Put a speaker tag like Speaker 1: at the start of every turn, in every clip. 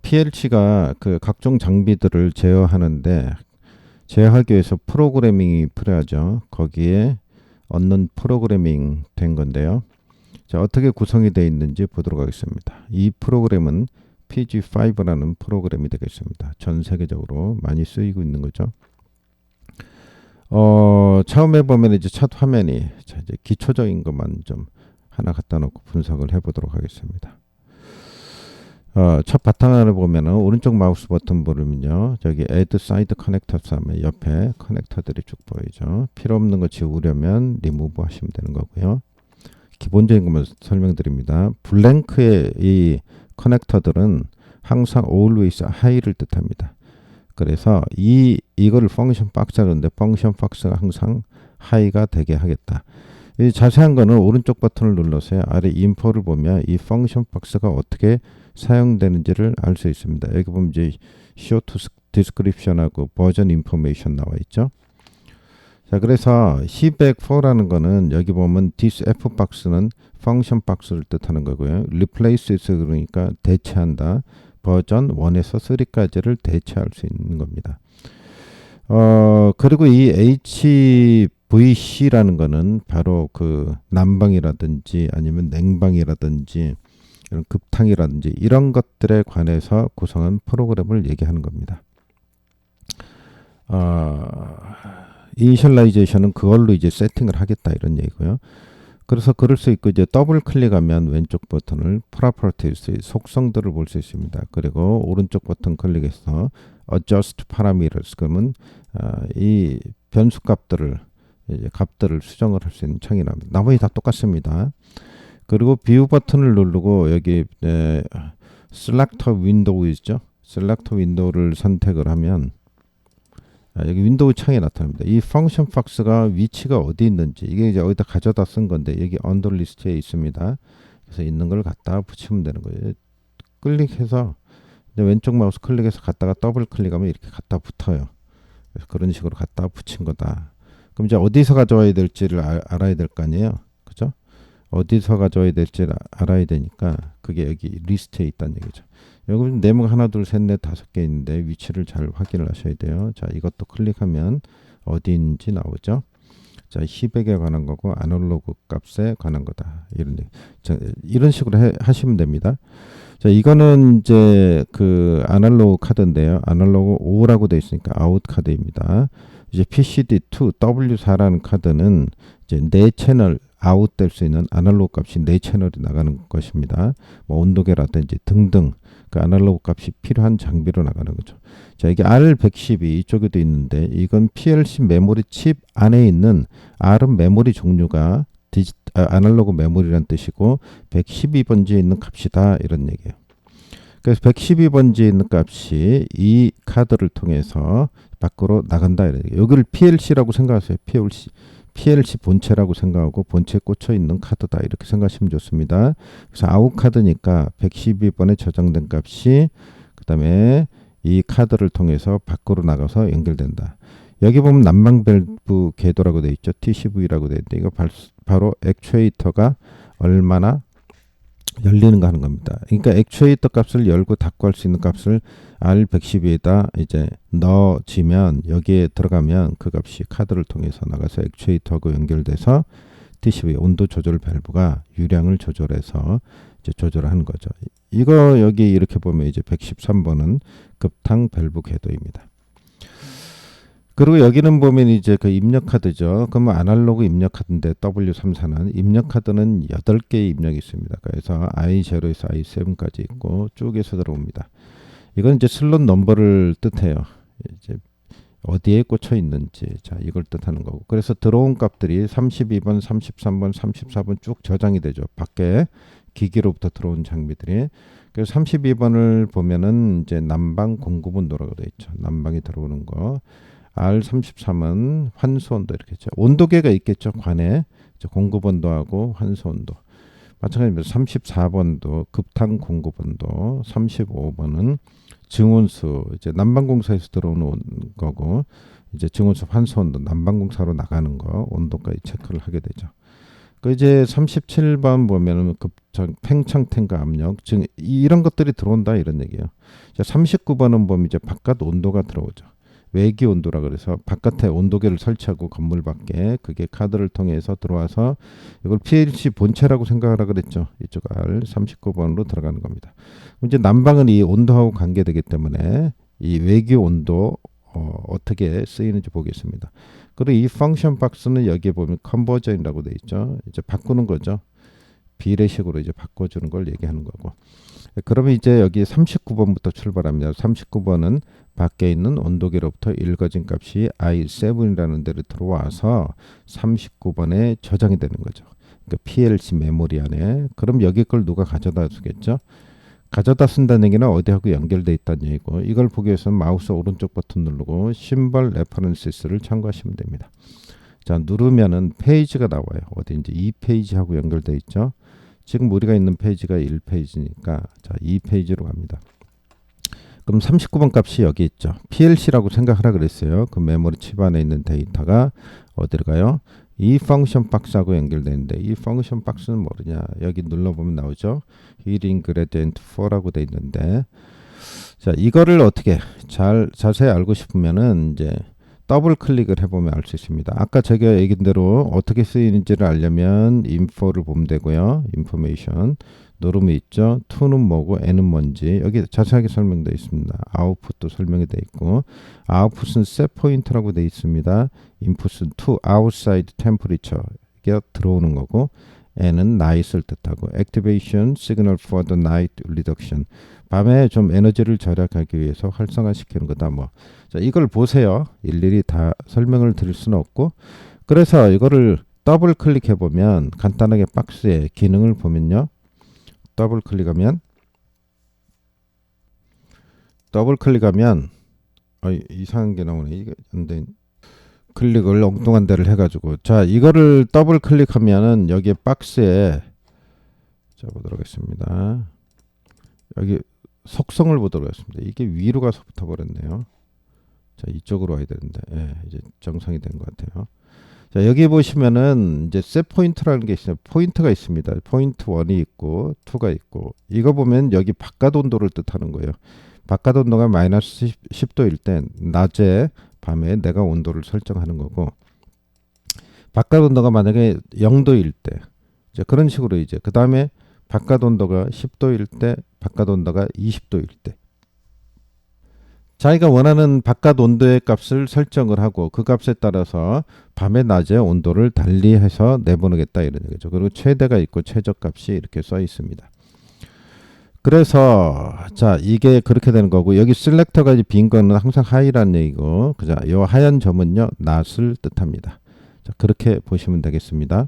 Speaker 1: PLC가 그 각종 장비들을 제어하는데 제어하기 위해서 프로그래밍이 필요하죠. 거기에 얻는 프로그래밍 된 건데요. 자, 어떻게 구성이 되어 있는지 보도록 하겠습니다. 이 프로그램은 PG5라는 프로그램이 되겠습니다. 전 세계적으로 많이 쓰이고 있는 거죠. 처음에 보면 이제 첫 화면이 자, 이제 기초적인 것만 좀 하나 갖다 놓고 분석을 해보도록 하겠습니다. 첫 바탕화면을 보면은 오른쪽 마우스 버튼 누르면요, 저기 Add Side Connectors 하면 옆에 커넥터들이 쭉 보이죠. 필요 없는 거 지우려면 리무브 하시면 되는 거고요. 기본적인 것만 설명드립니다. 블랭크의 이 커넥터들은 항상 always high를 뜻합니다. 그래서 이거를 펑션 박스라 그러는데 펑션 박스가 항상 high가 되게 하겠다. 이 자세한 거는 오른쪽 버튼을 눌러서 아래 인포를 보면 이 펑션 박스가 어떻게 사용되는지를 알 수 있습니다. 여기 보면 이제 short description하고 버전 인포메이션 나와 있죠. 자, 그래서 C104라는 거는 여기 보면 this F 박스는 펑션 박스를 뜻하는 거고요. replaces 그러니까 대체한다. 버전 1에서 3까지를 대체할 수 있는 겁니다. 그리고 이 HVC라는 거는 바로 그 난방이라든지 아니면 냉방이라든지 이런 급탕이라든지 이런 것들에 관해서 구성한 프로그램을 얘기하는 겁니다. 이니셜라이제이션은 그걸로 이제 세팅을 하겠다 이런 얘기고요. 그래서 그럴 수 있고 이제 더블 클릭하면 왼쪽 버튼을 properties 속성들을 볼 수 있습니다. 그리고 오른쪽 버튼 클릭해서 adjust parameters 그러면 이 변수 값들을 이제 값들을 수정을 할 수 있는 창이 나옵니다. 나머지 다 똑같습니다. 그리고 뷰 버튼을 누르고 여기 셀렉터 윈도우 있죠. 셀렉터 윈도우를 선택을 하면 여기 윈도우 창이 나타납니다. 이 펑션 박스가 위치가 어디 있는지 이게 이제 어디다 가져다 쓴 건데 여기 언더 리스트에 있습니다. 그래서 있는 걸 갖다 붙이면 되는 거예요. 클릭해서 왼쪽 마우스 클릭해서 갖다가 더블 클릭하면 이렇게 갖다 붙어요. 그래서 그런 식으로 갖다 붙인 거다. 그럼 이제 어디서 가져와야 될지를 알아야 될 거 아니에요. 그죠? 어디서 가져와야 될지를 알아야 되니까 그게 여기 리스트에 있다는 얘기죠. 여기 네모가 하나 둘 셋 넷 다섯 개 있는데 위치를 잘 확인을 하셔야 돼요. 자, 이것도 클릭하면 어디인지 나오죠. 자, 히백에 관한 거고 아날로그 값에 관한 거다. 이런 식으로 하시면 됩니다. 자, 이거는 이제 그 아날로그 카드인데요. 아날로그 5라고 되어 있으니까 아웃 카드입니다. 이제 PCD2 W4라는 카드는 이제 4채널 아웃될 수 있는 아날로그 값이 4채널이 나가는 것입니다. 뭐 온도계라든지 등등 그 아날로그 값이 필요한 장비로 나가는 거죠. 자, 이게 R112 이쪽에도 있는데 이건 PLC 메모리 칩 안에 있는 R은 메모리 종류가 아날로그 메모리란 뜻이고 112번지에 있는 값이다 이런 얘기예요. 그래서 112번지에 있는 값이 이 카드를 통해서 밖으로 나간다 이런 얘기예요. 여기를 PLC라고 생각하세요. PLC 본체라고 생각하고 본체에 꽂혀 있는 카드다 이렇게 생각하시면 좋습니다. 그래서 아웃 카드니까 112번에 저장된 값이 그 다음에 이 카드를 통해서 밖으로 나가서 연결된다. 여기 보면 난방 밸브 궤도라고 되어 있죠. TCV라고 되어 있는데 이거 바로 액추에이터가 얼마나 열리는가 하는 겁니다. 그러니까 액추에이터 값을 열고 닫고 할 수 있는 값을 R112에다 이제 넣어지면 여기에 들어가면 그 값이 카드를 통해서 나가서 액추에이터하고 연결돼서 TCV 온도 조절 밸브가 유량을 조절해서 이제 조절하는 거죠. 이거 여기 이렇게 보면 이제 113번은 급탕 밸브 궤도입니다. 그리고 여기는 보면 이제 그 입력 카드죠. 그러면 아날로그 입력 카드인데 W34는 입력 카드는 8개의 입력이 있습니다. 그래서 I0에서 I7까지 있고 쭉 해서 들어옵니다. 이건 이제 슬롯 넘버를 뜻해요. 이제 어디에 꽂혀 있는지 자 이걸 뜻하는 거고. 그래서 들어온 값들이 32번, 33번, 34번 쭉 저장이 되죠. 밖에 기기로부터 들어온 장비들이. 그래서 32번을 보면은 이제 난방 공급 온도라고 되어 있죠. 난방이 들어오는 거. R33은 환수 온도 이렇게 있죠. 온도계가 있겠죠. 관에 공급 온도하고 환수 온도. 마찬가지로 34번도 급탕 공급 온도, 35번은 증온수 이제 난방공사에서 들어오는 거고 이제 증온수 환수 온도 난방공사로 나가는 거 온도까지 체크를 하게 되죠. 그 이제 37번 보면은 팽창탱과 압력, 즉 이런 것들이 들어온다 이런 얘기예요. 자, 39번은 보면 이제 바깥 온도가 들어오죠. 외기 온도라 그래서 바깥에 온도계를 설치하고 건물 밖에 그게 카드를 통해서 들어와서 이걸 PLC 본체라고 생각하라 그랬죠. 이쪽 R 39번으로 들어가는 겁니다. 이제 난방은 이 온도하고 관계되기 때문에 이 외기 온도 어떻게 쓰이는지 보겠습니다. 그리고 이 펑션 박스는 여기에 보면 컨버전이라고 돼 있죠. 이제 바꾸는 거죠. 비례식으로 이제 바꿔주는 걸 얘기하는 거고. 그러면 이제 여기 39번부터 출발합니다. 39번은 밖에 있는 온도계로부터 읽어진 값이 I7이라는 데로 들어와서 39번에 저장이 되는 거죠. 그러니까 PLC 메모리 안에. 그럼 여기 걸 누가 가져다 주겠죠? 가져다 쓴다는 얘기는 어디하고 연결돼 있다는 얘기고, 이걸 보기 위해서는 마우스 오른쪽 버튼 누르고 심벌 레퍼런스를 참고하시면 됩니다. 자, 누르면은 페이지가 나와요. 어디인지 2페이지하고 연결돼 있죠. 지금 우리가 있는 페이지가 1페이지니까 자, 2페이지로 갑니다. 그럼 39번 값이 여기 있죠. PLC라고 생각하라 그랬어요. 그 메모리 칩 안에 있는 데이터가 어디로 가요? 이 펑션 박스하고 연결되는데, 이 펑션 박스는 뭐냐? 여기 눌러보면 나오죠. Heating Gradient 4라고 돼 있는데, 자, 이거를 어떻게 자세히 알고 싶으면은 이제 더블 클릭을 해보면 알 수 있습니다. 아까 제가 얘기한 대로 어떻게 쓰이는지를 알려면 info를 보면 되고요. information 누르면 있죠. to는 뭐고 n은 뭔지 여기 자세하게 설명되어 있습니다. output도 설명이 되어 있고, output은 set point라고 되어 있습니다. input은 to outside temperature 이게 들어오는 거고, n은 night을 뜻하고, activation signal for the night reduction 밤에 좀 에너지를 절약하기 위해서 활성화시키는 거다. 뭐, 자, 이걸 보세요. 일일이 다 설명을 드릴 수는 없고, 그래서 이거를 더블 클릭해 보면 간단하게 박스의 기능을 보면요. 더블 클릭하면 이상한 게 나오네. 이게 안돼. 클릭을 엉뚱한 데를 해가지고, 자, 이거를 더블 클릭하면은 여기에 박스에 자 보도록 하겠습니다. 여기 속성을 보도록 하겠습니다. 이게 위로 가서 붙어버렸네요. 자, 이쪽으로 와야 되는데, 예, 이제 정상이 된 것 같아요. 자, 여기 보시면은 이제 셋 포인트라는 게 있어요. 포인트가 있습니다. 포인트 1이 있고 2가 있고, 이거 보면 여기 바깥 온도를 뜻하는 거예요. 바깥 온도가 마이너스 10도일 때 낮에 밤에 내가 온도를 설정하는 거고, 바깥 온도가 만약에 0도일 때 이제 그런 식으로 이제 그 다음에 바깥 온도가 10도일 때, 바깥 온도가 20도일 때 자기가 원하는 바깥 온도의 값을 설정을 하고 그 값에 따라서 밤에 낮에 온도를 달리해서 내보내겠다 이런 얘기죠. 그리고 최대가 있고 최저값이 이렇게 써 있습니다. 그래서 자, 이게 그렇게 되는 거고, 여기 셀렉터가 빈 거는 항상 하이라는 얘기고, 그죠? 요 하얀 점은요 낮을 뜻합니다. 자, 그렇게 보시면 되겠습니다.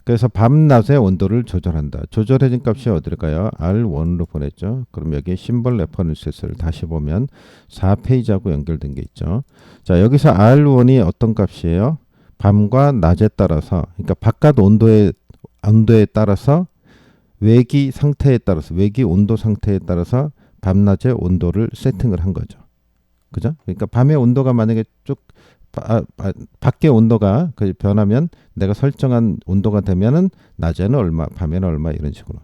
Speaker 1: 그래서 밤낮의 온도를 조절한다. 조절해진 값이 어디로 가요? R1으로 보냈죠. 그럼 여기 심벌 레퍼런스를 다시 보면 4페이지하고 연결된 게 있죠. 자, 여기서 R1이 어떤 값이에요? 밤과 낮에 따라서, 그러니까 바깥 온도에 따라서 외기 상태에 따라서, 외기 온도 상태에 따라서 밤낮의 온도를 세팅을 한 거죠. 그죠? 그러니까 밤의 온도가 만약에 쭉 밖의 온도가 변하면 내가 설정한 온도가 되면은 낮에는 얼마, 밤에는 얼마 이런 식으로.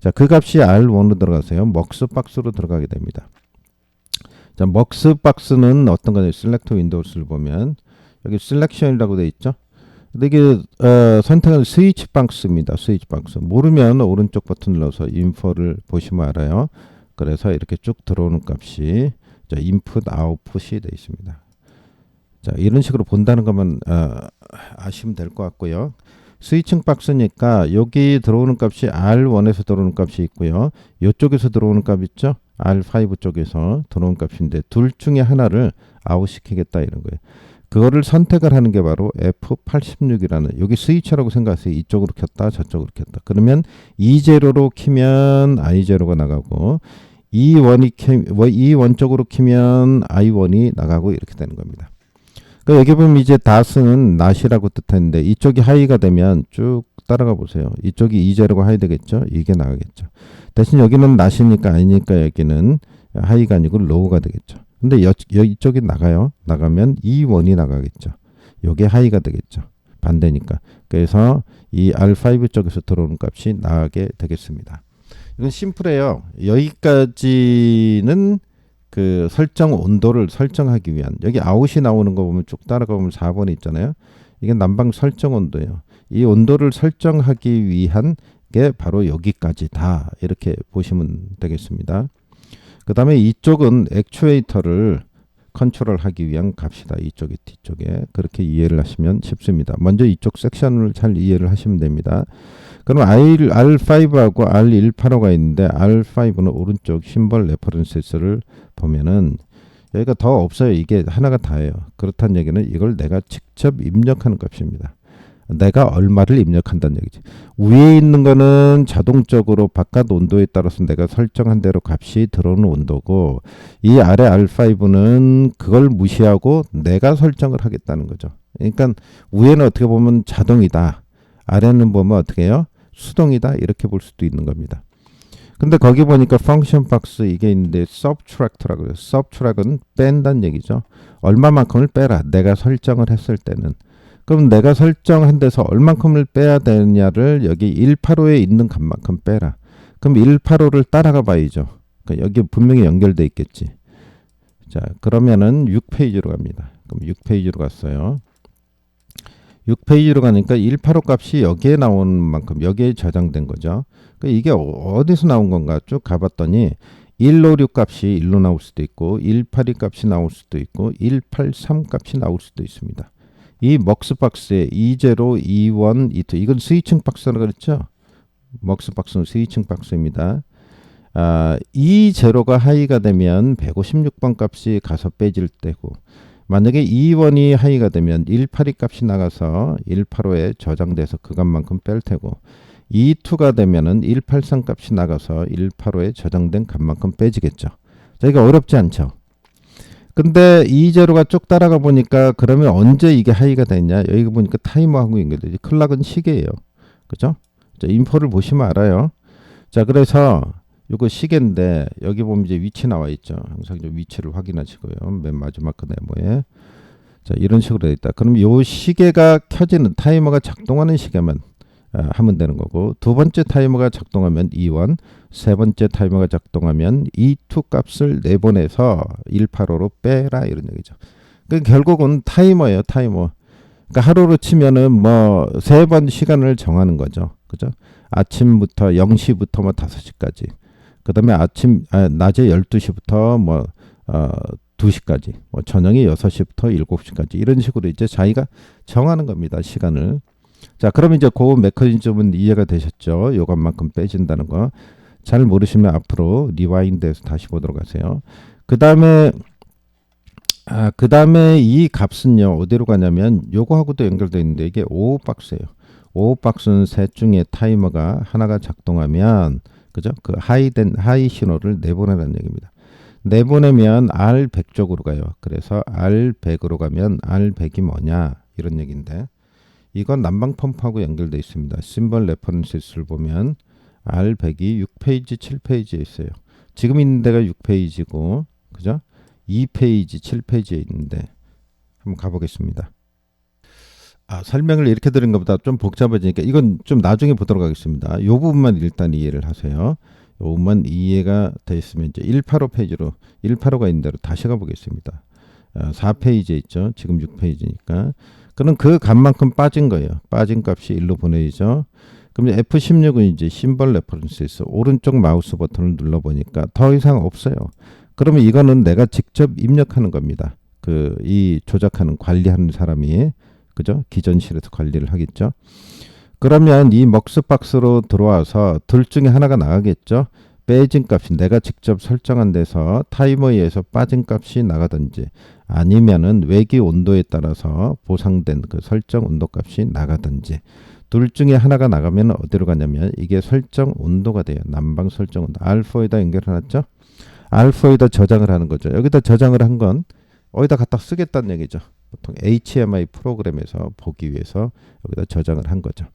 Speaker 1: 자, 그 값이 R1으로 들어가세요. 먹스 박스로 들어가게 됩니다. 자, 먹스 박스는 어떤 거냐? 셀렉트 윈도우스를 보면 여기 셀렉션이라고 되어 있죠. 근데 이게 선택은 스위치 박스입니다. 스위치 박스. 모르면 오른쪽 버튼 눌러서 인포를 보시면 알아요. 그래서 이렇게 쭉 들어오는 값이 자, 인풋 아웃풋이 되어 있습니다. 자, 이런 식으로 본다는 것만 아시면 될 것 같고요. 스위칭 박스니까 여기 들어오는 값이 R1에서 들어오는 값이 있고요. 이쪽에서 들어오는 값 있죠? R5 쪽에서 들어오는 값인데 둘 중에 하나를 아웃시키겠다 이런 거예요. 그거를 선택을 하는 게 바로 F86이라는, 여기 스위처라고 생각하세요. 이쪽으로 켰다 저쪽으로 켰다. 그러면 E0로 키면 I0가 나가고, E1 쪽으로 키면 I1이 나가고 이렇게 되는 겁니다. 그러니까 여기 보면 이제 닷은 낮이라고 뜻했는데 이쪽이 하이가 되면 쭉 따라가 보세요. 이쪽이 E0가 하이 되겠죠. 이게 나가겠죠. 대신 여기는 낮이니까 아니니까 여기는 하이가 아니고 로우가 되겠죠. 근데 이쪽이 나가요. 나가면 E1이 나가겠죠. 요게 하이가 되겠죠. 반대니까. 그래서 이 R5 쪽에서 들어오는 값이 나가게 되겠습니다. 이건 심플해요. 여기까지는 그 설정 온도를 설정하기 위한, 여기 아웃이 나오는 거 보면 쭉 따라가 보면 4번이 있잖아요. 이게 난방 설정 온도예요. 이 온도를 설정하기 위한 게 바로 여기까지다, 이렇게 보시면 되겠습니다. 그 다음에 이쪽은 액추에이터를 컨트롤하기 위한 값이다. 이쪽에 뒤쪽에. 그렇게 이해를 하시면 쉽습니다. 먼저 이쪽 섹션을 잘 이해를 하시면 됩니다. 그럼 R5하고 R185가 있는데 R5는 오른쪽 심벌 레퍼런스를 보면은 여기가 더 없어요. 이게 하나가 다예요. 그렇다는 얘기는 이걸 내가 직접 입력하는 값입니다. 내가 얼마를 입력한다는 얘기지. 위에 있는 거는 자동적으로 바깥 온도에 따라서 내가 설정한 대로 값이 들어오는 온도고, 이 아래 R5는 그걸 무시하고 내가 설정을 하겠다는 거죠. 그러니까 위에는 어떻게 보면 자동이다, 아래는 보면 어떻게 해요? 수동이다, 이렇게 볼 수도 있는 겁니다. 근데 거기 보니까 펑션 박스 이게 있는데 subtract라고 그래요. subtract은 뺀다는 얘기죠. 얼마만큼을 빼라, 내가 설정을 했을 때는. 그럼 내가 설정한 데서 얼만큼을 빼야 되냐를 여기 185에 있는 값만큼 빼라. 그럼 185를 따라가 봐야죠. 그러니까 여기 분명히 연결돼 있겠지. 자, 그러면은 6페이지로 갑니다. 그럼 6페이지로 갔어요. 6페이지로 가니까 185 값이 여기에 나오는 만큼 여기에 저장된 거죠. 그러니까 이게 어디서 나온 건가 쭉 가봤더니 156 값이 1로 나올 수도 있고 182 값이 나올 수도 있고 183 값이 나올 수도 있습니다. 이 먹스 박스에 20, 21, 22 이건 스위칭 박스라고 그랬죠. 먹스 박스는 스위칭 박스입니다. 이 제로가 하이가 되면 156번 값이 가서 빼질 때고, 만약에 2번이 하이가 되면 182 값이 나가서 185에 저장돼서 그 값만큼 뺄 테고, 22가 되면은 183 값이 나가서 185에 저장된 값만큼 빼지겠죠. 자, 이거 어렵지 않죠. 근데 이 제로가 쭉 따라가 보니까 그러면 언제 이게 하이가 됐냐? 여기 보니까 타이머하고 연결되지. 클락은 시계예요. 그죠? 자, 인포를 보시면 알아요. 자, 그래서 요거 시계인데 여기 보면 이제 위치 나와 있죠. 항상 좀 위치를 확인하시고요. 맨 마지막 그 네모에. 자, 이런 식으로 되어 있다. 그럼 요 시계가 켜지는, 타이머가 작동하는 시계만 하면 되는 거고, 두 번째 타이머가 작동하면 2원, 세 번째 타이머가 작동하면 2 값을 내보내서 185로 빼라, 이런 얘기죠. 그러니까 결국은 타이머예요, 타이머. 그러니까 하루로 치면은 뭐 세 번 시간을 정하는 거죠. 그죠? 아침부터 0시부터 뭐 5시까지. 그다음에 낮에 12시부터 뭐 2시까지. 뭐 저녁에 6시부터 7시까지. 이런 식으로 이제 자기가 정하는 겁니다, 시간을. 자, 그럼 이제 그 메커니즘은 이해가 되셨죠? 요것만큼 빼진다는 거. 잘 모르시면 앞으로 리와인드해서 다시 보도록 하세요. 그 다음에 이 값은요, 어디로 가냐면 요거하고도 연결되어 있는데 이게 5 박스예요. 5 박스는 셋 중에 타이머가 하나가 작동하면, 그죠? 그 하이 신호를 내보내라는 얘기입니다. 내보내면 R100 쪽으로 가요. 그래서 R100으로 가면 R100이 뭐냐, 이런 얘기인데, 이건 난방 펌프하고 연결되어 있습니다. 심벌 레퍼런스를 보면 R100이 6페이지, 7페이지에 있어요. 지금 있는 데가 6페이지고, 그죠? 2페이지, 7페이지에 있는데 한번 가보겠습니다. 설명을 이렇게 드린 것보다 좀 복잡해지니까 이건 좀 나중에 보도록 하겠습니다. 이 부분만 일단 이해를 하세요. 이 부분만 이해가 되어 있으면 이제 185 페이지로, 185가 있는 대로 다시 가보겠습니다. 4페이지에 있죠. 지금 6페이지니까. 그럼 그 값만큼 빠진 거예요. 빠진 값이 1로 보내죠. 그럼 F16은 이제 심벌 레퍼런스에서 오른쪽 마우스 버튼을 눌러보니까 더 이상 없어요. 그러면 이거는 내가 직접 입력하는 겁니다. 이 조작하는, 관리하는 사람이, 그죠? 기전실에서 관리를 하겠죠. 그러면 이 먹스 박스로 들어와서 둘 중에 하나가 나가겠죠. 빼진 값이 내가 직접 설정한 데서 타이머에 의해서 빠진 값이 나가든지, 아니면은 외기 온도에 따라서 보상된 그 설정 온도 값이 나가든지, 둘 중에 하나가 나가면 어디로 가냐면 이게 설정 온도가 돼요. 난방 설정 온도. R4에다 연결해놨죠. R4에다 저장을 하는 거죠. 여기다 저장을 한 건 어디다 갖다 쓰겠다는 얘기죠. 보통 HMI 프로그램에서 보기 위해서 여기다 저장을 한 거죠.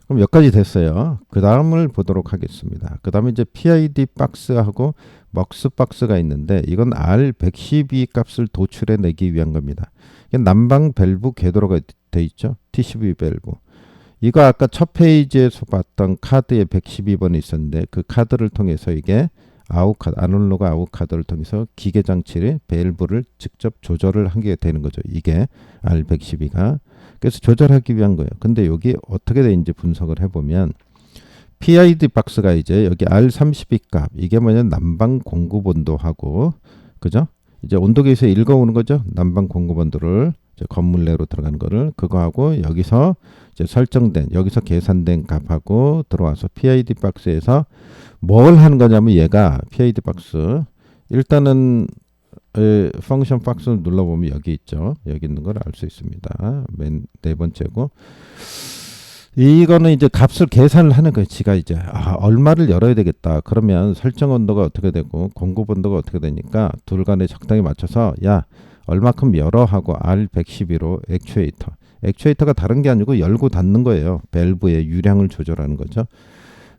Speaker 1: 그럼 여기까지 됐어요. 그 다음을 보도록 하겠습니다. 그 다음에 이제 PID 박스하고 먹스 박스가 있는데 이건 R112 값을 도출해내기 위한 겁니다. 난방 밸브 궤도로가 돼 있죠. TCV 밸브. 이거 아까 첫 페이지에서 봤던 카드에 112번이 있었는데 그 카드를 통해서 이게 아웃카드, 아날로그 아웃카드를 통해서 기계 장치의 밸브를 직접 조절을 하게 되는 거죠. 이게 R112가. 그래서 조절하기 위한 거예요. 근데 여기 어떻게 되는지 분석을 해보면 PID 박스가 이제 여기 R32 값, 이게 뭐냐, 난방 공급 온도하고, 그죠? 이제 온도계에서 읽어오는 거죠. 난방 공급 온도를 이제 건물 내로 들어가는 거를, 그거하고 여기서 이제 설정된, 여기서 계산된 값하고 들어와서 PID 박스에서 뭘 하는 거냐면, 얘가 PID 박스 일단은 펑션 박스를 눌러보면 여기 있죠. 여기 있는 걸 알 수 있습니다. 맨 네 번째고, 이거는 이제 값을 계산을 하는 거예요. 지가 이제 얼마를 열어야 되겠다. 그러면 설정 온도가 어떻게 되고 공급 온도가 어떻게 되니까 둘 간에 적당히 맞춰서 야 얼마큼 열어 하고 R112로 액추에이터가 다른 게 아니고 열고 닫는 거예요. 밸브의 유량을 조절하는 거죠.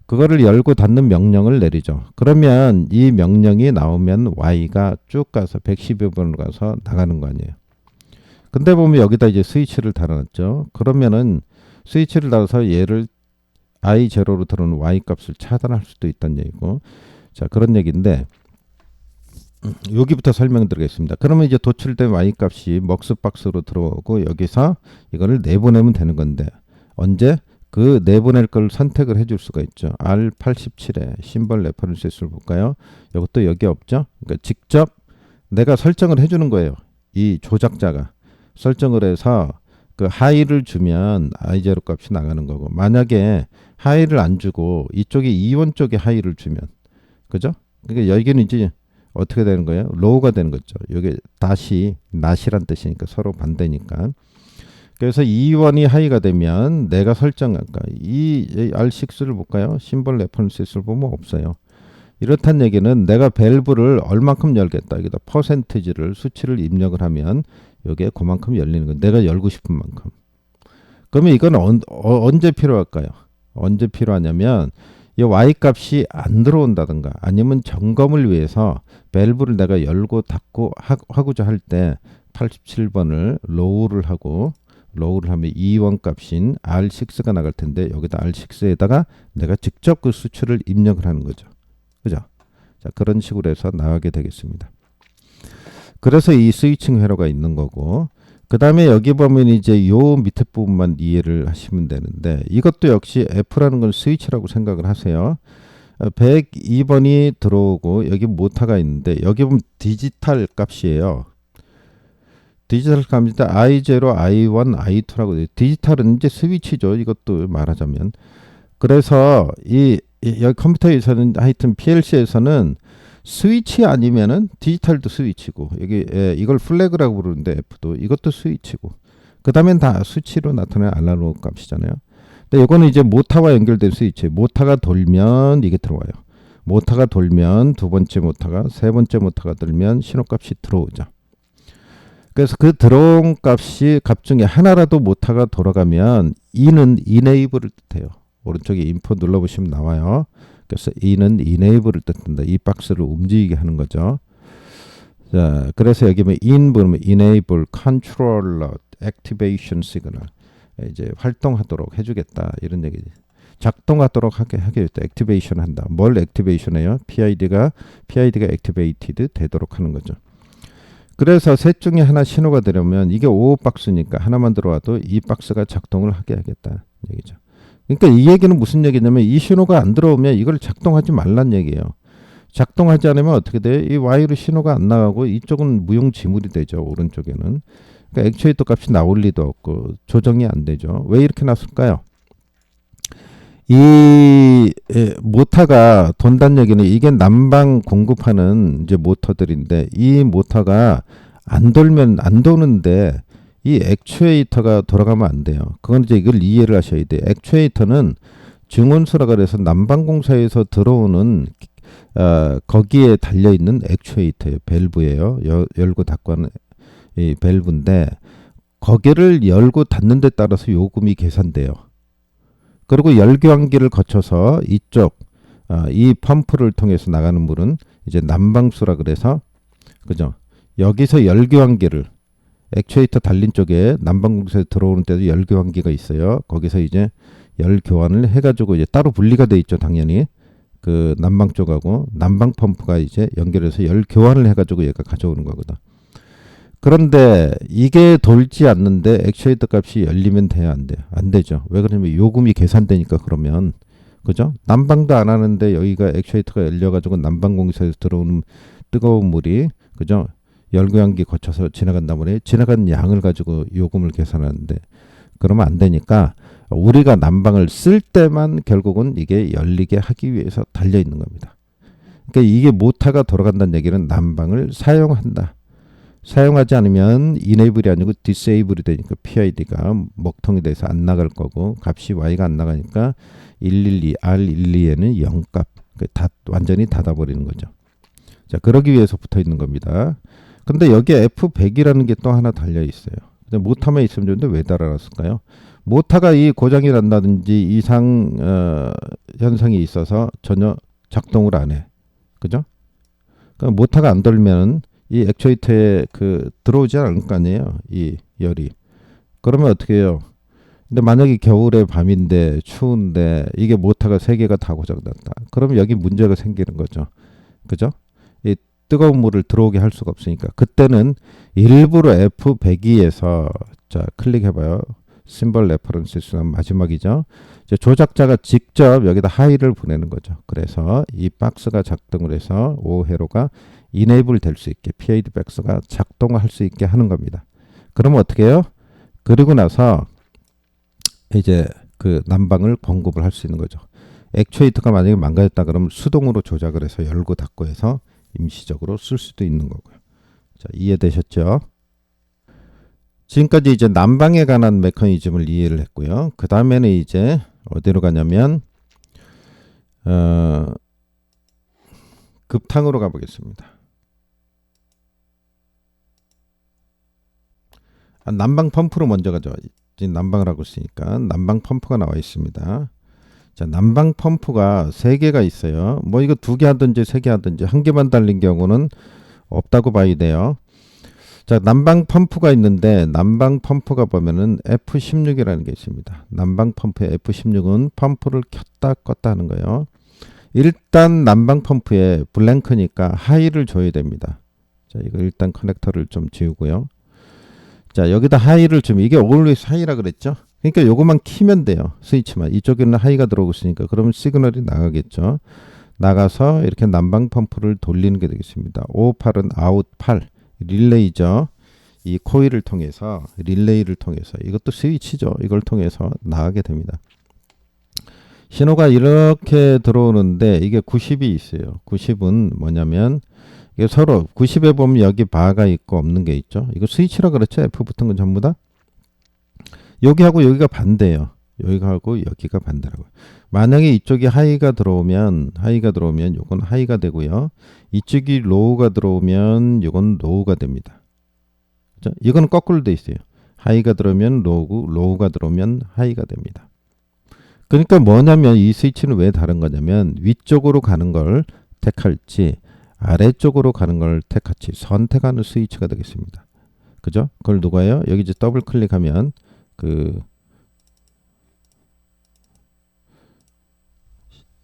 Speaker 1: 그거를 열고 닫는 명령을 내리죠. 그러면 이 명령이 나오면 Y가 쭉 가서 112번으로 가서 나가는 거 아니에요. 근데 보면 여기다 이제 스위치를 달아놨죠. 그러면은 스위치를 달아서 얘를 I0로 들어오는 Y 값을 차단할 수도 있다는 얘기고, 자, 그런 얘기인데 여기부터 설명드리겠습니다. 그러면 이제 도출된 Y 값이 먹스 박스로 들어오고 여기서 이거를 내보내면 되는 건데, 언제? 그 내보낼 걸 선택을 해줄 수가 있죠. R87에 심벌 레퍼런스를 볼까요? 이것도 여기 없죠. 그러니까 직접 내가 설정을 해주는 거예요. 이 조작자가 설정을 해서 그 하이를 주면 I0 값이 나가는 거고, 만약에 하이를 안 주고 이쪽에 이원 쪽에 하이를 주면, 그죠? 그러니까 여기는 이제 어떻게 되는 거예요? 로우가 되는 거죠. 여기 다시 낫이란 뜻이니까 서로 반대니까. 그래서 2원이 하이가 되면 내가 설정한 이 R6를 볼까요? 심벌 레퍼런스를 보면 없어요. 이렇단 얘기는 내가 밸브를 얼만큼 열겠다. 여기다 퍼센티지를 수치를 입력을 하면 여기에 그만큼 열리는 거. 내가 열고 싶은 만큼. 그러면 이건 언제 필요할까요? 언제 필요하냐면 이 Y 값이 안 들어온다든가 아니면 점검을 위해서 밸브를 내가 열고 닫고 하고자 할 때 87번을 로우를 하면 2원 값인 R6가 나갈 텐데 여기다 R6에다가 내가 직접 그 수치를 입력을 하는 거죠. 그죠? 자, 그런 식으로 해서 나가게 되겠습니다. 그래서 이 스위칭 회로가 있는 거고, 그 다음에 여기 보면 이제 요 밑에 부분만 이해를 하시면 되는데, 이것도 역시 F라는 건 스위치라고 생각을 하세요. 102번이 들어오고 여기 모타가 있는데 여기 보면 디지털 값이에요. 디지털 값인데 I0, I1, I2라고 돼요. 디지털은 이제 스위치죠. 이것도 말하자면. 그래서 여기 컴퓨터에서는 하여튼 PLC에서는 스위치 아니면은 디지털도 스위치고, 여기 이걸 플래그라고 부르는데 F도 이것도 스위치고, 그 다음엔 다 수치로 나타나는 아날로그 값이잖아요. 근데 이거는 이제 모타와 연결된 스위치. 모타가 돌면 이게 들어와요. 모타가 돌면 두 번째 모타가, 세 번째 모타가 들면 신호값이 들어오죠. 그래서 그 들어온 값 중에 하나라도 모타가 돌아가면 E는 enable을 뜻해요. 오른쪽에 인포 눌러보시면 나와요. 그래서 E는 enable을 뜻한다. 이 박스를 움직이게 하는 거죠. 자, 그래서 여기 뭐 in 보면 enable controller activation signal, 이제 활동하도록 해주겠다 이런 얘기지. 작동하도록 하게 하겠다. 액티베이션 한다. 뭘 액티베이션해요? PID가 activated 되도록 하는 거죠. 그래서 셋 중에 하나 신호가 들어오면 이게 5 박스니까 하나만 들어와도 이 박스가 작동을 하게 하겠다 얘기죠. 그러니까 이 얘기는 무슨 얘기냐면 이 신호가 안 들어오면 이걸 작동하지 말란 얘기예요. 작동하지 않으면 어떻게 돼요? 이 Y로 신호가 안 나가고 이쪽은 무용지물이 되죠. 오른쪽에는. 그러니까 액추에이터 값이 나올 리도 없고 조정이 안 되죠. 왜 이렇게 났을까요? 이 모터가 돈다는 얘기는 이게 난방 공급하는 이제 모터들인데, 이 모터가 안 돌면 안 도는데 이 액추에이터가 돌아가면 안 돼요. 그건 이제 이걸 이해를 하셔야 돼요. 액추에이터는 증원소라고 해서 난방공사에서 들어오는 거기에 달려있는 액추에이터예요. 밸브예요. 열고 닫고 하는 이 밸브인데 거기를 열고 닫는 데 따라서 요금이 계산돼요. 그리고 열교환기를 거쳐서 이쪽 이 펌프를 통해서 나가는 물은 이제 난방수라 그래서, 그죠? 여기서 열교환기를 액추에이터 달린 쪽에 난방공기에서 들어오는 때도 열 교환기가 있어요. 거기서 이제 열 교환을 해가지고 이제 따로 분리가 돼 있죠, 당연히. 그 난방 쪽하고 난방 펌프가 이제 연결해서 열 교환을 해가지고 얘가 가져오는 거거든. 그런데 이게 돌지 않는데 액추에이터 값이 열리면 돼야 안 돼요? 안 되죠. 왜 그러냐면 요금이 계산되니까. 그러면 그죠? 난방도 안 하는데 여기가 액추에이터가 열려가지고 난방공기에서 들어오는 뜨거운 물이 그죠? 열교환기 거쳐서 지나간단 말이에요. 지나간 양을 가지고 요금을 계산하는데 그러면 안 되니까 우리가 난방을 쓸 때만 결국은 이게 열리게 하기 위해서 달려 있는 겁니다. 그러니까 이게 모터가 돌아간다는 얘기는 난방을 사용한다. 사용하지 않으면 이네이블이 아니고 디세이블이 되니까 PID가 먹통이 돼서 안 나갈 거고 값이 Y가 안 나가니까 112, R12에는 0값. 완전히 닫아버리는 거죠. 자, 그러기 위해서 붙어 있는 겁니다. 근데 여기에 F100이라는 게 또 하나 달려 있어요. 근데 모터만 있으면 좋은데 왜 달아놨을까요? 모터가 이 고장이 난다든지 이상 현상이 있어서 전혀 작동을 안 해. 그죠? 그러니까 모터가 안 돌면 이 액추에이터에 들어오지 않을 거 아니에요. 이 열이. 그러면 어떻게 해요? 근데 만약에 겨울에 밤인데 추운데 이게 모터가 3개가 다 고장났다. 그러면 여기 문제가 생기는 거죠. 그죠? 이 뜨거운 물을 들어오게 할 수가 없으니까. 그때는 일부러 F102에서 자, 클릭해봐요. 심벌 레퍼런스는 마지막이죠. 이제 조작자가 직접 여기다 하이를 보내는 거죠. 그래서 이 박스가 작동을 해서 오회로가 이네이블 될 수 있게 PID 박스가 작동할 수 있게 하는 겁니다. 그러면 어떻게 해요? 그리고 나서 이제 그 난방을 공급을 할 수 있는 거죠. 액추에이터가 만약에 망가졌다 그러면 수동으로 조작을 해서 열고 닫고 해서 임시적으로 쓸 수도 있는 거고요. 자, 이해되셨죠? 지금까지 이제 난방에 관한 메커니즘을 이해를 했고요. 그 다음에는 이제 어디로 가냐면 급탕으로 가보겠습니다. 난방 펌프로 먼저 가죠. 지금 난방을 하고 있으니까 난방 펌프가 나와 있습니다. 자, 난방 펌프가 3개가 있어요. 뭐 이거 2개 하든지 3개 하든지 1개만 달린 경우는 없다고 봐야 돼요. 자, 난방 펌프가 있는데 난방 펌프가 보면은 F16이라는 게 있습니다. 난방 펌프의 F16은 펌프를 켰다 껐다 하는 거예요. 일단 난방 펌프에 블랭크니까 하이를 줘야 됩니다. 자, 이거 일단 커넥터를 좀 지우고요. 자, 여기다 하이를 주면 이게 always 하이라 그랬죠? 그러니까 요것만 키면 돼요. 스위치만. 이쪽에는 하이가 들어오고 있으니까 그러면 시그널이 나가겠죠. 나가서 이렇게 난방 펌프를 돌리는 게 되겠습니다. 558은 아웃 8 릴레이죠. 이 코일을 통해서 릴레이를 통해서 이것도 스위치죠. 이걸 통해서 나가게 됩니다. 신호가 이렇게 들어오는데 이게 90이 있어요. 90은 뭐냐면 이게 서로 90에 보면 여기 바가 있고 없는 게 있죠. 이거 스위치라 그렇죠. F 붙은 건 전부 다. 여기하고 여기가 반대예요. 여기하고 여기가 반대라고요. 만약에 이쪽이 하이가 들어오면 요건 하이가 되고요. 이쪽이 로우가 들어오면 요건 로우가 됩니다. 그렇죠? 이거는 거꾸로 돼 있어요. 하이가 들어오면 로우고 로우가 들어오면 하이가 됩니다. 그러니까 뭐냐면 이 스위치는 왜 다른 거냐면 위쪽으로 가는 걸 택할지 아래쪽으로 가는 걸 택할지 선택하는 스위치가 되겠습니다. 그죠? 그걸 누가 해요? 여기 이제 더블 클릭하면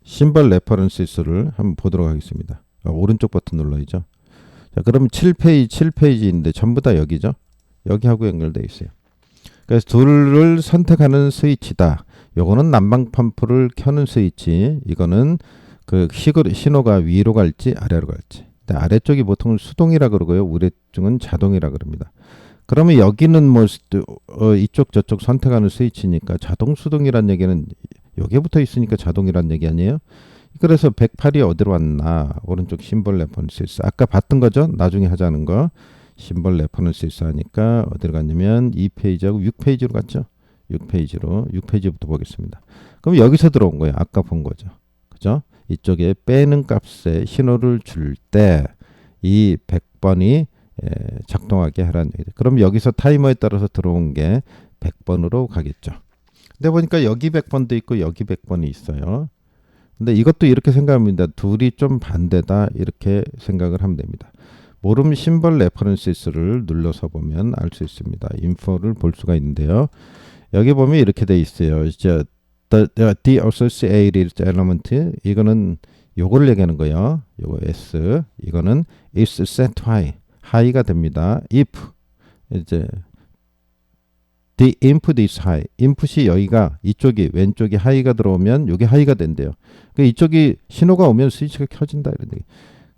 Speaker 1: 심벌 레퍼런스를 한번 보도록 하겠습니다. 오른쪽 버튼 눌러야죠. 자, 그러면 7페이지인데 전부 다 여기죠. 여기하고 연결되어 있어요. 그래서 둘을 선택하는 스위치다. 요거는 난방 펌프를 켜는 스위치. 이거는 신호가 위로 갈지 아래로 갈지. 아래쪽이 보통 수동이라 그러고요. 우측은 자동이라 그럽니다. 그러면 여기는 뭐 이쪽 저쪽 선택하는 스위치니까 자동 수동이란 얘기는 여기에 붙어 있으니까 자동이란 얘기 아니에요? 그래서 108이 어디로 왔나? 오른쪽 심벌 레퍼런스. 아까 봤던 거죠? 나중에 하자는 거. 심벌 레퍼런스 하니까 어디로 갔냐면 2페이지하고 6페이지로 갔죠? 6페이지부터 보겠습니다. 그럼 여기서 들어온 거예요. 아까 본 거죠. 그죠? 이쪽에 빼는 값에 신호를 줄 때 이 100번이 작동하게 하라는 얘기죠. 그럼 여기서 타이머에 따라서 들어온 게 100번으로 가겠죠. 근데 보니까 여기 100번도 있고 여기 100번이 있어요. 근데 이것도 이렇게 생각합니다. 둘이 좀 반대다 이렇게 생각을 하면 됩니다. 모름 심벌 레퍼런스를 눌러서 보면 알 수 있습니다. 인포를 볼 수가 있는데요. 여기 보면 이렇게 돼 있어요. 이제 the associated element 이거는 요거를 얘기하는 거예요. 요거 s 이거는 is set high가 됩니다. if 이제 the input is high. input이 여기가 이쪽이 왼쪽이 high가 들어오면 여기 high가 된대요. 그러니까 이쪽이 신호가 오면 스위치가 켜진다 이런 얘기.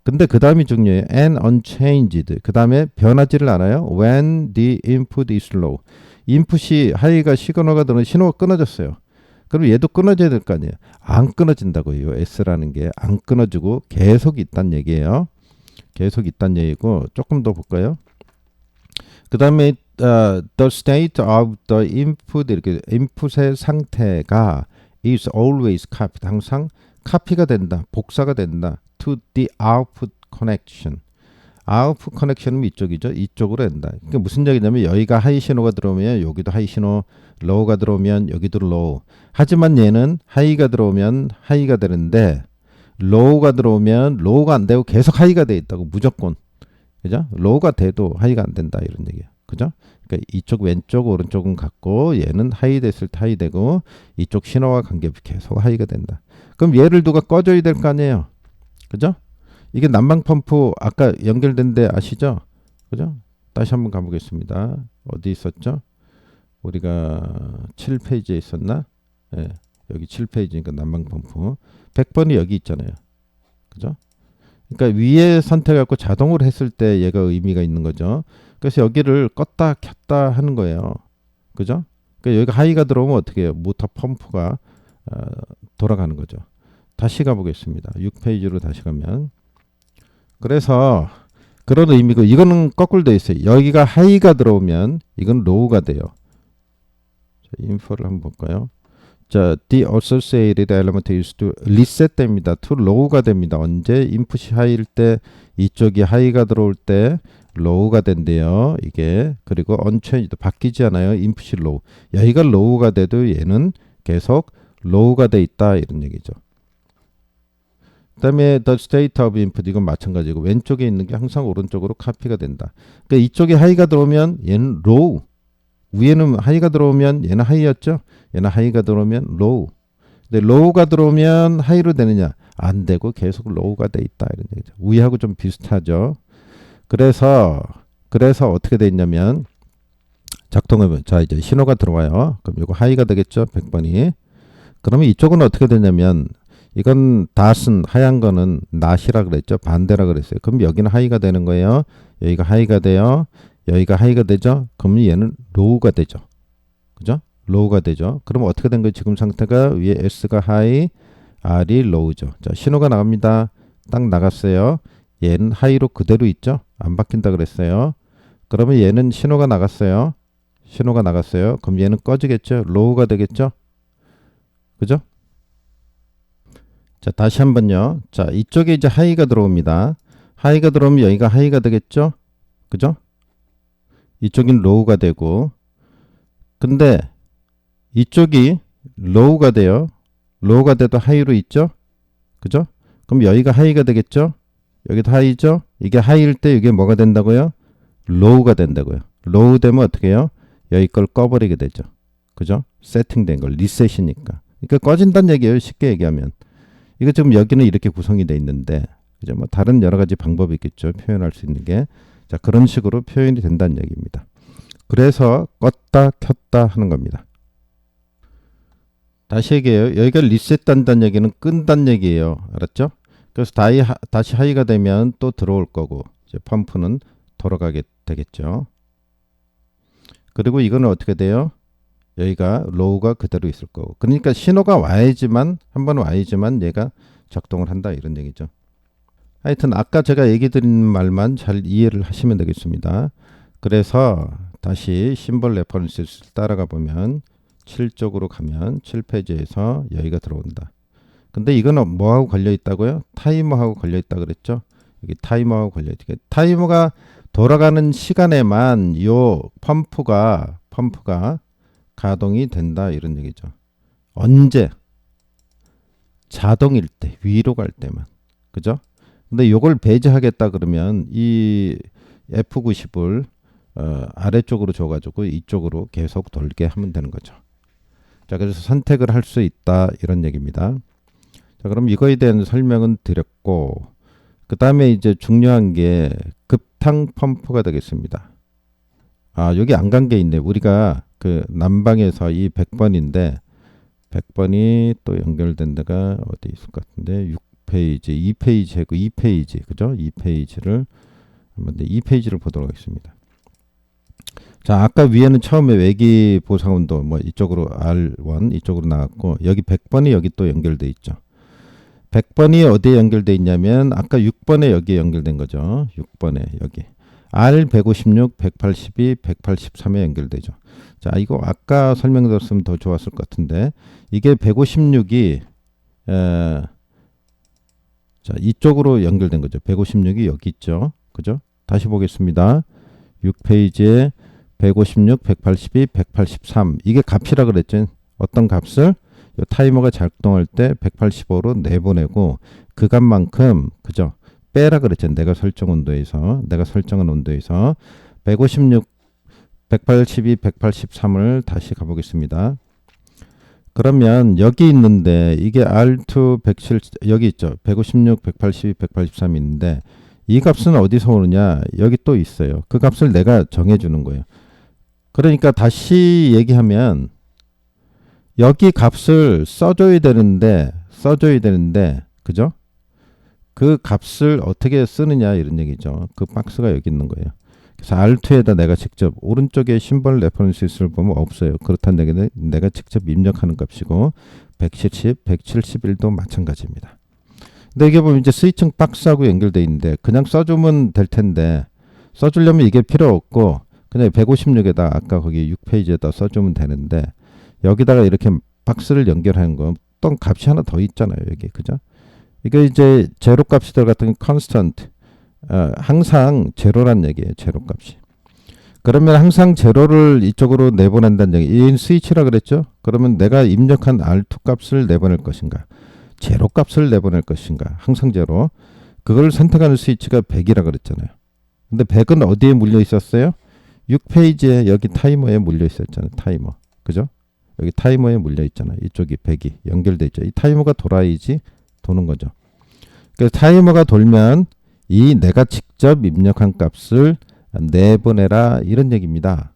Speaker 1: 근데 그 다음이 중요해요. and unchanged. 그 다음에 변하지를 않아요. when the input is low. 인풋이 하이가 시그널가 들어오면 신호가 끊어졌어요. 그럼 얘도 끊어져야 될 거 아니에요. 안 끊어진다고요. S라는 게 안 끊어지고 계속 있다는 얘기예요. 계속 있다는 얘기고 조금 더 볼까요? 그 다음에 the state of the input 이렇게 인풋의 상태가 is always copied 항상 카피가 된다 복사가 된다 to the output connection 아웃풋 커넥션은 이쪽이죠. 이쪽으로 된다. 그러니까 무슨 얘기냐면 여기가 하이 신호가 들어오면 여기도 하이 신호, 로우가 들어오면 여기도 로우. 하지만 얘는 하이가 들어오면 하이가 되는데 로우가 들어오면 로우가 안 되고 계속 하이가 돼 있다고 무조건. 그죠? 로우가 돼도 하이가 안 된다 이런 얘기야. 그죠? 그러니까 이쪽 왼쪽 오른쪽은 같고 얘는 하이 됐을 때 하이 되고 이쪽 신호와 관계없이 계속 하이가 된다. 그럼 얘를 누가 꺼줘야 될 거 아니에요. 그죠? 이게 난방 펌프 아까 연결된 데 아시죠? 그죠? 다시 한번 가보겠습니다. 어디 있었죠? 우리가 7페이지에 있었나? 네, 여기 7페이지니까 난방 펌프 100번이 여기 있잖아요. 그죠? 그러니까 위에 선택하고 자동으로 했을 때 얘가 의미가 있는 거죠. 그래서 여기를 껐다 켰다 하는 거예요. 그죠? 그러니까 여기가 하이가 들어오면 어떻게 해요? 모터 펌프가 돌아가는 거죠. 다시 가보겠습니다. 6페이지로 다시 가면 그래서 그런 의미고 이거는 거꾸로 되어 있어요. 여기가 하이가 들어오면 이건 로우가 돼요. 자, 인포를 한번 볼까요? 자, the associated element is to reset 됩니다. to low가 됩니다. 언제? 인풋이 하이일 때 이쪽이 하이가 들어올 때 low가 된대요. 이게 그리고 unchanged 바뀌지 않아요. 인풋이 low. 여기가 low가 돼도 얘는 계속 low가 돼 있다 이런 얘기죠. 그 다음에 the state of input 이건 마찬가지고 왼쪽에 있는 게 항상 오른쪽으로 카피가 된다. 그러니까 이쪽에 하이가 들어오면 얘는 low. 위에는 하이가 들어오면 얘는 하이였죠. 얘는 하이가 들어오면 low. 근데 low가 들어오면 하이로 되느냐? 안 되고 계속 low가 돼 있다 이런 얘기죠. 위하고 좀 비슷하죠. 그래서 어떻게 돼 있냐면 작동하면 자 이제 신호가 들어와요. 그럼 이거 하이가 되겠죠. 100번이. 그러면 이쪽은 어떻게 되냐면 이건 닷은 하얀 거는 낫이라 그랬죠. 반대라 그랬어요. 그럼 여기는 하이가 되는 거예요. 여기가 하이가 돼요. 여기가 하이가 되죠. 그러면 얘는 로우가 되죠. 그죠? 로우가 되죠. 그럼 어떻게 된 거예요? 지금 상태가 위에 S가 하이, R이 로우죠. 자, 신호가 나갑니다. 딱 나갔어요. 얘는 하이로 그대로 있죠. 안 바뀐다 그랬어요. 그러면 얘는 신호가 나갔어요. 신호가 나갔어요. 그럼 얘는 꺼지겠죠. 로우가 되겠죠. 그죠? 자, 다시 한번요. 자, 이쪽에 이제 하이가 들어옵니다. 하이가 들어오면 여기가 하이가 되겠죠? 그죠? 이쪽은 로우가 되고 근데 이쪽이 로우가 돼요. 로우가 돼도 하이로 있죠? 그죠? 그럼 여기가 하이가 되겠죠? 여기도 하이죠? 이게 하이일 때 이게 뭐가 된다고요? 로우가 된다고요. 로우 되면 어떻게 해요? 여기 걸 꺼버리게 되죠. 그죠? 세팅된 걸 리셋이니까. 그러니까 꺼진다는 얘기예요. 쉽게 얘기하면. 이거 지금 여기는 이렇게 구성이 돼 있는데 그죠? 뭐 다른 여러 가지 방법이 있겠죠. 표현할 수 있는 게. 자, 그런 식으로 표현이 된다는 얘기입니다. 그래서 껐다 켰다 하는 겁니다. 다시 얘기해요. 여기가 리셋된다는 얘기는 끈다는 얘기예요. 알았죠? 그래서 다시 하이가 되면 또 들어올 거고 이제 펌프는 돌아가게 되겠죠. 그리고 이거는 어떻게 돼요? 여기가 로우가 그대로 있을 거고. 그러니까 신호가 와야지만 한 번 와야지만 얘가 작동을 한다 이런 얘기죠. 하여튼 아까 제가 얘기 드린 말만 잘 이해를 하시면 되겠습니다. 그래서 다시 심벌 레퍼런스를 따라가 보면 7쪽으로 가면 7페이지에서 여기가 들어온다. 근데 이거는 뭐하고 걸려 있다고요? 타이머하고 걸려 있다 그랬죠? 여기 타이머하고 걸려 있다. 타이머가 돌아가는 시간에만 요 펌프가 가동이 된다 이런 얘기죠. 언제? 자동일 때, 위로 갈 때만. 그죠? 근데 요걸 배제하겠다 그러면 이 F90을 아래쪽으로 줘가지고 이쪽으로 계속 돌게 하면 되는 거죠. 자, 그래서 선택을 할 수 있다 이런 얘기입니다. 자, 그럼 이거에 대한 설명은 드렸고, 그 다음에 이제 중요한 게 급탕 펌프가 되겠습니다. 아, 여기 안 간 게 있네. 우리가 그 난방에서 이 100번인데 100번이 또 연결된 데가 어디 있을 것 같은데 6페이지, 2페이지하고 2페이지, 그죠? 2페이지를 한번 2페이지를 보도록 하겠습니다. 자, 아까 위에는 처음에 외기 보상운도 뭐 이쪽으로 R1 이쪽으로 나왔고, 여기 100번이 여기 또 연결돼 있죠. 100번이 어디에 연결돼 있냐면 아까 6번에 여기에 연결된 거죠. 6번에 여기 R156, 182, 183에 연결되죠. 자, 이거 아까 설명드렸으면 더 좋았을 것 같은데, 이게 156이 자, 이쪽으로 연결된 거죠. 156이 여기 있죠. 그죠? 다시 보겠습니다. 6페이지에 156, 182, 183 이게 값이라 그랬죠. 어떤 값을 이 타이머가 작동할 때 185로 내보내고 그 값만큼, 그죠? 빼라 그랬죠. 내가 설정한 온도에서 156, 182, 183을 다시 가보겠습니다. 그러면 여기 있는데 이게 R2 107 여기 있죠. 156, 182, 183이 있는데 이 값은 어디서 오느냐? 여기 또 있어요. 그 값을 내가 정해주는 거예요. 그러니까 다시 얘기하면 여기 값을 써줘야 되는데 그죠? 그 값을 어떻게 쓰느냐 이런 얘기죠. 그 박스가 여기 있는 거예요. 그래서 R2에다 내가 직접 오른쪽에 심벌 레퍼런스를 보면 없어요. 그렇다는 얘기는 내가 직접 입력하는 값이고 170, 171도 마찬가지입니다. 근데 이게 보면 이제 스위칭 박스하고 연결되어 있는데 그냥 써주면 될 텐데 써주려면 이게 필요 없고 그냥 156에다 아까 거기 6페이지에다 써주면 되는데 여기다가 이렇게 박스를 연결하는 건 어떤 값이 하나 더 있잖아요. 여기 그죠? 이게 이제 제로 값이 들어갔던 constant 항상 제로란 얘기예요. 제로 값이. 그러면 항상 제로를 이쪽으로 내보낸다는 얘기. 이 스위치라 그랬죠? 그러면 내가 입력한 R2 값을 내보낼 것인가? 제로 값을 내보낼 것인가? 항상 제로. 그걸 선택하는 스위치가 100이라 그랬잖아요. 근데 100은 어디에 물려 있었어요? 6페이지에 여기 타이머에 물려 있었잖아요. 타이머. 그죠? 여기 타이머에 물려 있잖아요. 이쪽이 100이 연결돼 있죠. 이 타이머가 돌아야지 도는 거죠. 그래서 타이머가 돌면 이 내가 직접 입력한 값을 내보내라 이런 얘기입니다.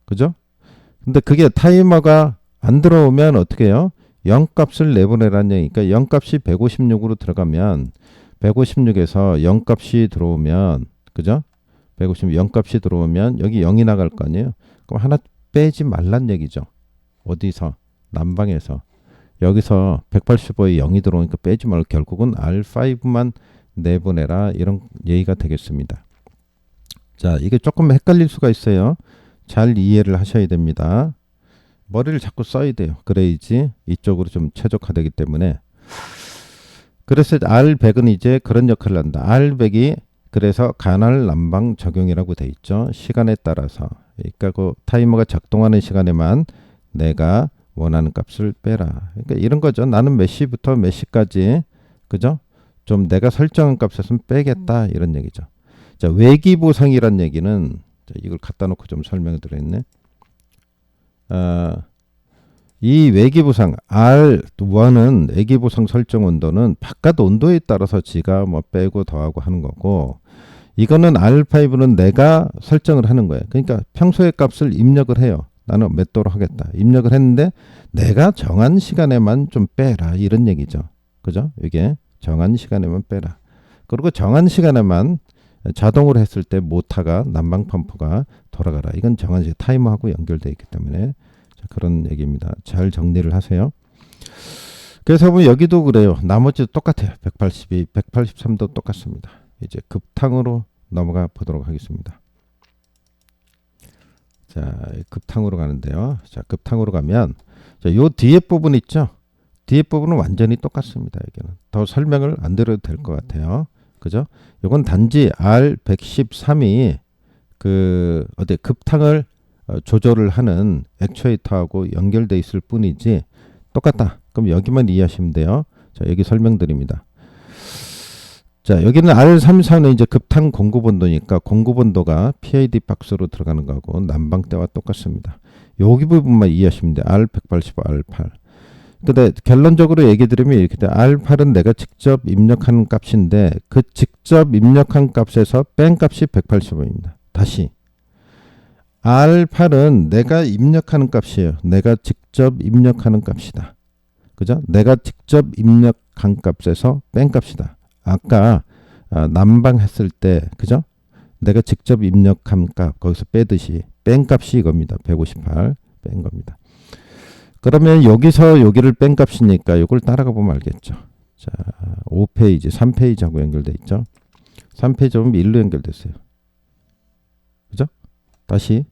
Speaker 1: 그죠? 근데 그게 타이머가 안 들어오면 어떻게 해요? 0 값을 내보내라는 얘기니까 0 값이 156으로 들어가면 156에서 0 값이 들어오면 그죠? 150 0 값이 들어오면 여기 0이 나갈 거 아니에요? 그럼 하나 빼지 말란 얘기죠. 어디서? 난방에서. 여기서 185에 0이 들어오니까 빼지 말고 결국은 R5만 내보내라 이런 얘기가 되겠습니다. 자, 이게 조금 헷갈릴 수가 있어요. 잘 이해를 하셔야 됩니다. 머리를 자꾸 써야 돼요. 그래야지 이쪽으로 좀 최적화되기 때문에. 그래서 R100은 이제 그런 역할을 한다. R100이 그래서 간헐 난방 적용이라고 돼 있죠. 시간에 따라서. 그러니까 그 타이머가 작동하는 시간에만 내가 원하는 값을 빼라. 그러니까 이런 거죠. 나는 몇 시부터 몇 시까지 그죠? 좀 내가 설정한 값에서는 빼겠다 이런 얘기죠. 자, 외기 보상이란 얘기는 자, 이걸 갖다 놓고 좀 설명을 드렸네. 이 외기 보상 R1은 외기 보상 설정 온도는 바깥 온도에 따라서 지가 뭐 빼고 더하고 하는 거고 이거는 R5는 내가 설정을 하는 거예요. 그러니까 평소의 값을 입력을 해요. 나는 몇 도로 하겠다. 입력을 했는데 내가 정한 시간에만 좀 빼라 이런 얘기죠. 그죠? 이게 정한 시간에만 빼라. 그리고 정한 시간에만 자동으로 했을 때 모터가 난방 펌프가 돌아가라. 이건 정한 시간 타이머하고 연결되어 있기 때문에 자, 그런 얘기입니다. 잘 정리를 하세요. 그래서 보면 여기도 그래요. 나머지도 똑같아요. 182, 183도 똑같습니다. 이제 급탕으로 넘어가 보도록 하겠습니다. 자, 급탕으로 가는데요. 자, 급탕으로 가면 자, 요 뒤에 부분 있죠? 뒤에 부분은 완전히 똑같습니다. 여기는 더 설명을 안 드려도 될 것 같아요. 그죠? 요건 단지 R113이 그 어디 급탕을 조절을 하는 액추에이터하고 연결돼 있을 뿐이지 똑같다. 그럼 여기만 이해하시면 돼요. 자, 여기 설명드립니다. 자, 여기는 R34는 이제 급탕 공급온도니까 공급온도가 PID 박스로 들어가는 거하고 난방대와 똑같습니다. 여기 부분만 이해하시면 돼요. R185, R8. 근데 결론적으로 얘기 드리면 이렇게 돼. R8은 내가 직접 입력하는 값인데 그 직접 입력한 값에서 뺀 값이 185입니다. 다시. R8은 내가 입력하는 값이에요. 내가 직접 입력하는 값이다. 그죠? 내가 직접 입력한 값에서 뺀 값이다. 아까 난방했을 때 그죠? 내가 직접 입력한 값 거기서 빼듯이 뺀 값이 이겁니다. 158 뺀 겁니다. 그러면 여기서 여기를 뺀 값이니까 이걸 따라가 보면 알겠죠. 자, 5페이지, 3페이지하고 연결돼 있죠. 3페이지 보면 1로 연결됐어요. 그죠? 다시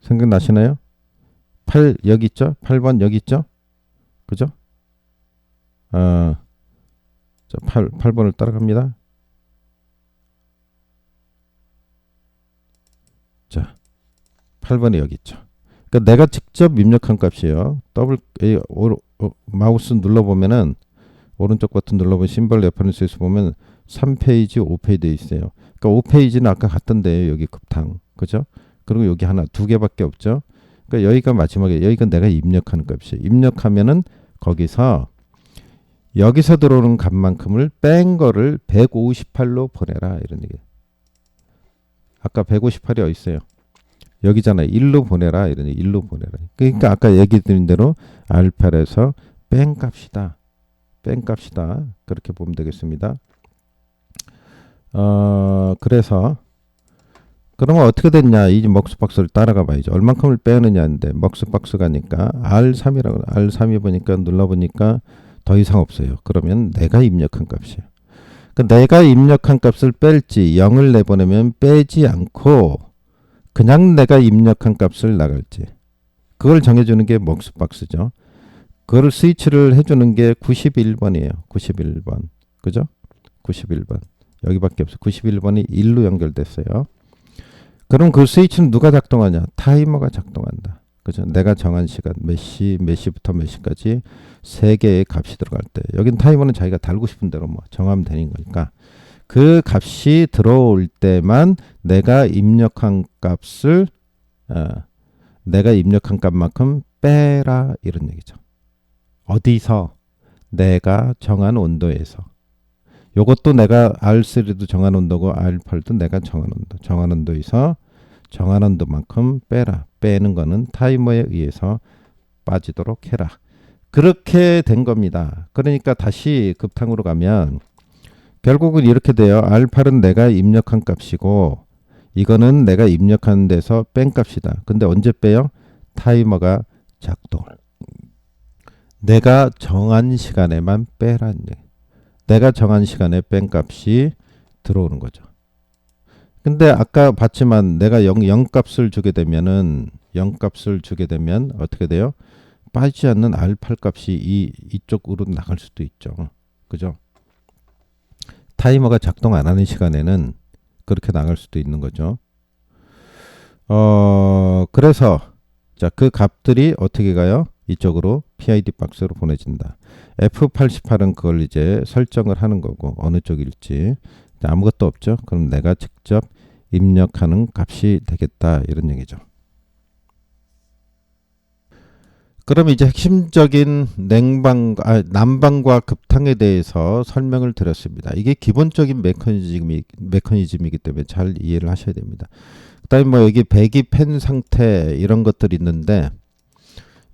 Speaker 1: 생각나시나요? 8 여기 있죠? 8번 여기 있죠? 그죠? 자, 8번을 따라갑니다. 자, 8번이 여기 있죠. 그러니까 내가 직접 입력한 값이에요. 마우스 눌러보면은 오른쪽 버튼 눌러보면 심벌 레퍼런스에서 보면 3페이지, 5페이지에 있어요. 그러니까 5페이지는 아까 갔던데요. 여기 급탕. 그죠? 그리고 여기 하나, 두 개밖에 없죠. 그러니까 여기가 마지막에 여기가 내가 입력하는 값이에요. 입력하면은 거기서 여기서 들어오는 값만큼을 뺀 거를 158로 보내라 이런 얘기. 아까 158이 어디 있어요? 여기잖아요. 1로 보내라 이런 얘기. 1로 보내라. 그러니까 아까 얘기 드린 대로 R8에서 뺀 값이다. 뺀 값이다. 그렇게 보면 되겠습니다. 그래서 그러면 어떻게 됐냐? 이 먹스박스를 따라가 봐야죠. 얼만큼을 빼느냐인데 먹스박스 가니까 R3이라고 R3이 보니까 눌러보니까 더 이상 없어요. 그러면 내가 입력한 값이에요. 그러니까 내가 입력한 값을 뺄지 0을 내보내면 빼지 않고 그냥 내가 입력한 값을 나갈지 그걸 정해주는 게 먹스박스죠. 그걸 스위치를 해주는 게 91번이에요. 91번. 그죠? 91번. 여기밖에 없어요. 91번이 1로 연결됐어요. 그럼 그 스위치는 누가 작동하냐? 타이머가 작동한다. 그죠? 내가 정한 시간 몇 시부터 몇 시까지 세 개의 값이 들어갈 때 여긴 타이머는 자기가 달고 싶은 대로 뭐 정하면 되는 거니까 그 값이 들어올 때만 내가 입력한 값을 내가 입력한 값만큼 빼라 이런 얘기죠. 어디서? 내가 정한 온도에서. 요것도 내가 R3도 정한 온도고 R8도 내가 정한 온도. 정한 온도에서 정한 온도만큼 빼라. 빼는 거는 타이머에 의해서 빠지도록 해라. 그렇게 된 겁니다. 그러니까 다시 급탕으로 가면 결국은 이렇게 돼요. R8은 내가 입력한 값이고 이거는 내가 입력한 데서 뺀 값이다. 근데 언제 빼요? 타이머가 작동. 내가 정한 시간에만 빼라는 얘기. 내가 정한 시간에 뺀 값이 들어오는 거죠. 근데 아까 봤지만 내가 0 값을 주게 되면은 0 값을 주게 되면 어떻게 돼요? 빠지지 않는 R8 값이 이쪽으로 나갈 수도 있죠. 그죠? 타이머가 작동 안 하는 시간에는 그렇게 나갈 수도 있는 거죠. 그래서 자, 그 값들이 어떻게 가요? 이쪽으로 PID 박스로 보내진다. F88은 그걸 이제 설정을 하는 거고 어느 쪽일지 아무것도 없죠. 그럼 내가 직접 입력하는 값이 되겠다 이런 얘기죠. 그럼 이제 핵심적인 난방과 급탕에 대해서 설명을 드렸습니다. 이게 기본적인 메커니즘이기 때문에 잘 이해를 하셔야 됩니다. 그다음에 뭐 여기 배기 팬 상태 이런 것들이 있는데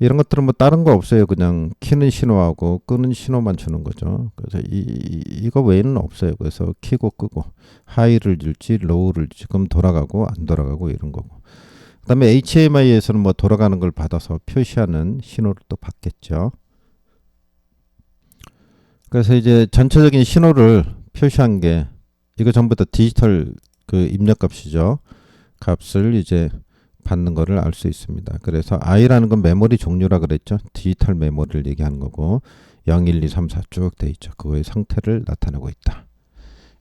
Speaker 1: 이런 것들은 뭐 다른 거 없어요. 그냥 키는 신호하고 끄는 신호만 주는 거죠. 그래서 이거 외에는 없어요. 그래서 키고 끄고 하이를 줄지 로우를 줄지 그럼 돌아가고 안 돌아가고 이런 거고. 그다음에 HMI에서는 뭐 돌아가는 걸 받아서 표시하는 신호를 또 받겠죠. 그래서 이제 전체적인 신호를 표시한 게 이거 전부 다 디지털 그 입력값이죠. 값을 이제 받는 거를 알 수 있습니다. 그래서 I라는 건 메모리 종류라 그랬죠. 디지털 메모리를 얘기하는 거고 0, 1, 2, 3, 4 쭉 돼 있죠. 그거의 상태를 나타내고 있다.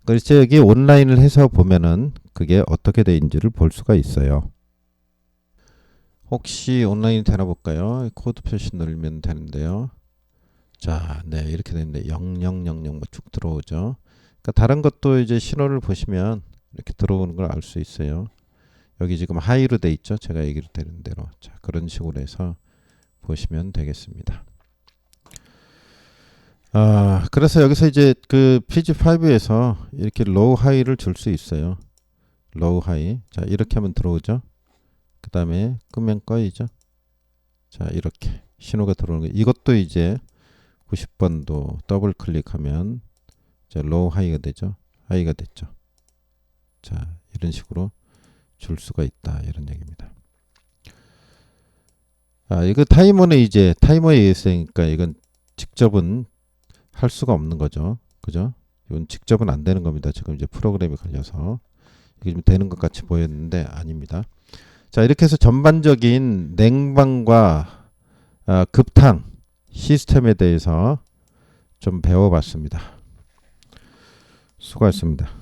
Speaker 1: 그래서 여기 온라인을 해서 보면은 그게 어떻게 돼 있는지를 볼 수가 있어요. 혹시 온라인 되나 볼까요? 코드 표시 누르면 되는데요. 자, 네, 이렇게 되는데 0000 뭐 쭉 들어오죠. 그러니까 다른 것도 이제 신호를 보시면 이렇게 들어오는 걸 알 수 있어요. 여기 지금 하이로 돼 있죠. 제가 얘기를 드린 대로. 자, 그런 식으로 해서 보시면 되겠습니다. 그래서 여기서 이제 그 PG5에서 이렇게 로우 하이를 줄 수 있어요. 로우 하이. 자, 이렇게 하면 들어오죠. 그 다음에 끄면 꺼이죠. 자, 이렇게 신호가 들어오는 거. 이것도 이제 90번도 더블 클릭하면 자, 로우 하이가 되죠. 하이가 됐죠. 자, 이런 식으로 줄 수가 있다. 이런 얘기입니다. 이거 타이머는 이제 타이머에 의해서니까 이건 직접은 할 수가 없는 거죠. 그죠? 이건 직접은 안 되는 겁니다. 지금 이제 프로그램이 걸려서 이게 좀 되는 것 같이 보였는데 아닙니다. 자, 이렇게 해서 전반적인 냉방과 급탕 시스템에 대해서 좀 배워봤습니다. 수고하셨습니다.